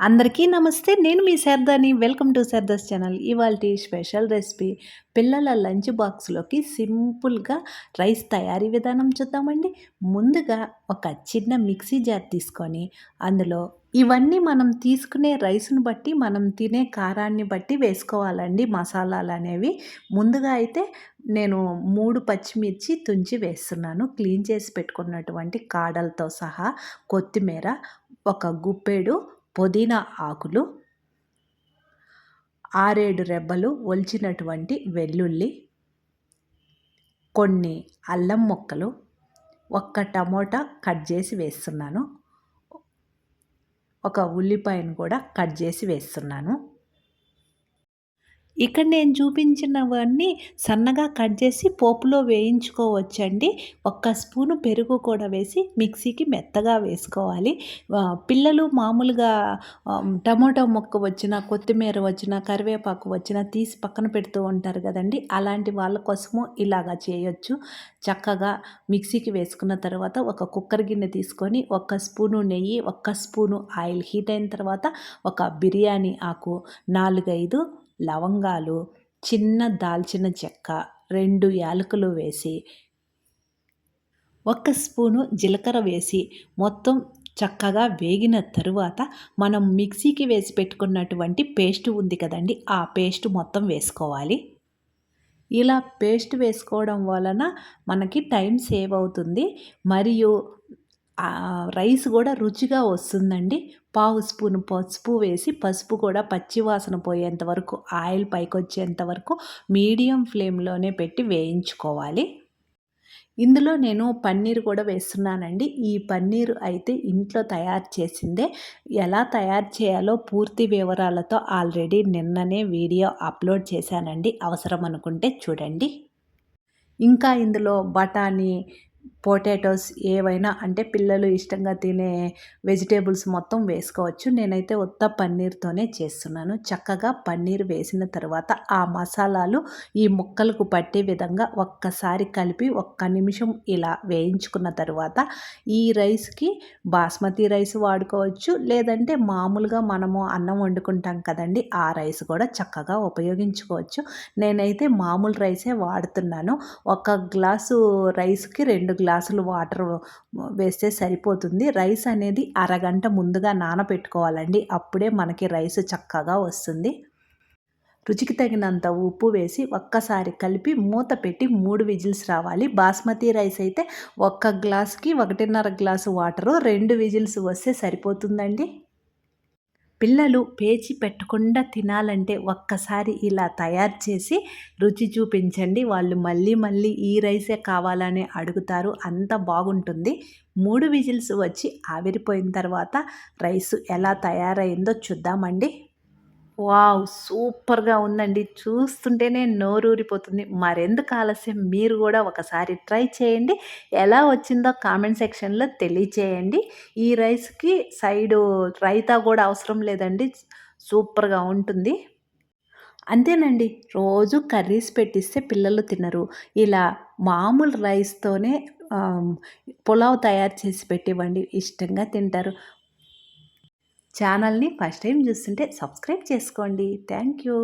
అందరికీ నమస్తే. నేను మీ శారదాని. Welcome to Sharada's channel. ఇవాల్టి స్పెషల్ రెసిపీ పిల్లల లంచ్ బాక్స్‌లోకి సింపుల్‌గా రైస్ తయారీ విధానం చూద్దామండి. ముందుగా ఒక చిన్న మిక్సీ జార్ తీసుకొని అందులో ఇవన్నీ మనం తీసుకునే రైస్‌ని బట్టి, మనం తినే కారాన్ని బట్టి వేసుకోవాలండి మసాలాలనేవి. ముందుగా అయితే నేను 3 పచ్చిమిర్చి తుంచి వేస్తున్నాను. క్లీన్ చేసి పెట్టుకున్నటువంటి కాడలతో సహా, కొత్తిమీర, ఒక గుప్పెడు పుదీనా ఆకులు, 6, 7 రెబ్బలు ఒలిచినటువంటి వెల్లుల్లి, కొన్ని అల్లం ముక్కలు, ఒక్క టమోటా కట్ చేసి వేస్తున్నాను. ఒక ఉల్లిపాయను కూడా కట్ చేసి వేస్తున్నాను. ఇక్కడ నేను చూపించినవన్నీ సన్నగా కట్ చేసి పోపులో వేయించుకోవచ్చండి. ఒక్క స్పూను పెరుగు కూడా వేసి మిక్సీకి మెత్తగా వేసుకోవాలి. పిల్లలు మామూలుగా టమోటా ముక్క వచ్చినా, కొత్తిమీర వచ్చినా, కరివేపాకు వచ్చినా తీసి పక్కన పెడుతూ ఉంటారు కదండి. అలాంటి వాళ్ళ కోసము ఇలాగా చేయొచ్చు. చక్కగా మిక్సీకి వేసుకున్న తర్వాత ఒక కుక్కర్ గిన్నె తీసుకొని ఒక్క స్పూను నెయ్యి, ఒక్క స్పూను ఆయిల్ హీట్ అయిన తర్వాత ఒక బిర్యానీ ఆకు, 4, 5 లవంగాలు, చిన్న దాల్చిన చెక్క, 2 యాలకులు వేసి, ఒక్క స్పూను జీలకర్ర వేసి మొత్తం చక్కగా వేగిన తరువాత మనం మిక్సీకి వేసి పెట్టుకున్నటువంటి పేస్ట్ ఉంది కదండి, ఆ పేస్ట్ మొత్తం వేసుకోవాలి. ఇలా పేస్ట్ వేసుకోవడం వలన మనకి టైం సేవ్ అవుతుంది. మరియు రైస్ కూడా రుచిగా వస్తుందండి. పావు స్పూను పసుపు వేసి, పసుపు కూడా పచ్చివాసన పోయేంత వరకు, ఆయిల్ పైకొచ్చేంత వరకు మీడియం ఫ్లేమ్లోనే పెట్టి వేయించుకోవాలి. ఇందులో నేను పన్నీర్ కూడా వేస్తున్నానండి. ఈ పన్నీరు అయితే ఇంట్లో తయారు చేసిందే. ఎలా తయారు చేయాలో పూర్తి వివరాలతో ఆల్రెడీ నిన్ననే వీడియో అప్లోడ్ చేశానండి. అవసరం అనుకుంటే చూడండి. ఇంకా ఇందులో బఠానీ, పొటాటోస్ ఏవైనా, అంటే పిల్లలు ఇష్టంగా తినే వెజిటేబుల్స్ మొత్తం వేసుకోవచ్చు. నేనైతే ఉత్త పన్నీర్‌తోనే చేస్తున్నాను. చక్కగా పన్నీర్ వేసిన తర్వాత ఆ మసాలాలు ఈ ముక్కలకు పట్టే విధంగా ఒక్కసారి కలిపి ఒక్క నిమిషం ఇలా వేయించుకున్న తరువాత ఈ రైస్‌కి బాస్మతి రైస్ వాడుకోవచ్చు. లేదంటే మామూలుగా మనము అన్నం వండుకుంటాం కదండీ, ఆ రైస్ కూడా చక్కగా ఉపయోగించుకోవచ్చు. నేనైతే మామూలు రైసే వాడుతున్నాను. ఒక గ్లాసు రైస్‌కి 2 గ్లాసులు వాటర్ వేస్తే సరిపోతుంది. రైస్ అనేది అరగంట ముందుగా నానబెట్టుకోవాలండి. అప్పుడే మనకి రైస్ చక్కగా వస్తుంది. రుచికి తగినంత ఉప్పు వేసి ఒక్కసారి కలిపి మూత పెట్టి 3 విజిల్స్ రావాలి. బాస్మతి రైస్ అయితే ఒక్క గ్లాస్‌కి 1.5 గ్లాసు వాటరు, 2 విజిల్స్ వస్తే సరిపోతుందండి. పిల్లలు పేచి పెట్టకుండా తినాలంటే ఒక్కసారి ఇలా తయారు చేసి రుచి చూపించండి. వాళ్ళు మళ్ళీ మళ్ళీ ఈ రైసే కావాలని అడుగుతారు. అంత బాగుంటుంది. 3 విజిల్స్ వచ్చి ఆవిరిపోయిన తర్వాత రైసు ఎలా తయారైందో చూద్దామండి. వావ్! సూపర్‌గా ఉందండి. చూస్తుంటేనే నోరూరిపోతుంది. మరెందుకు ఆలస్యం, మీరు గూడా ఒకసారి ట్రై చేయండి. ఎలా వచ్చిందో కామెంట్ సెక్షన్‌లో తెలియచేయండి. ఈ రైస్‌కి సైడు రైతా గూడా అవసరం లేదండి. సూపర్‌గా ఉంటుంది. అంతేనండి. రోజు కర్రీస్ పెట్టిస్తే పిల్లలు తినరు. ఇలా మామూలు రైస్‌తోనే ఆహ్, పులావ్ తయారు చేసి పెట్టివ్వండి. ఇష్టంగా తింటారు. ఛానల్‌ని ఫస్ట్ టైం చూస్తుంటే సబ్స్క్రైబ్ చేసుకోండి. Thank you.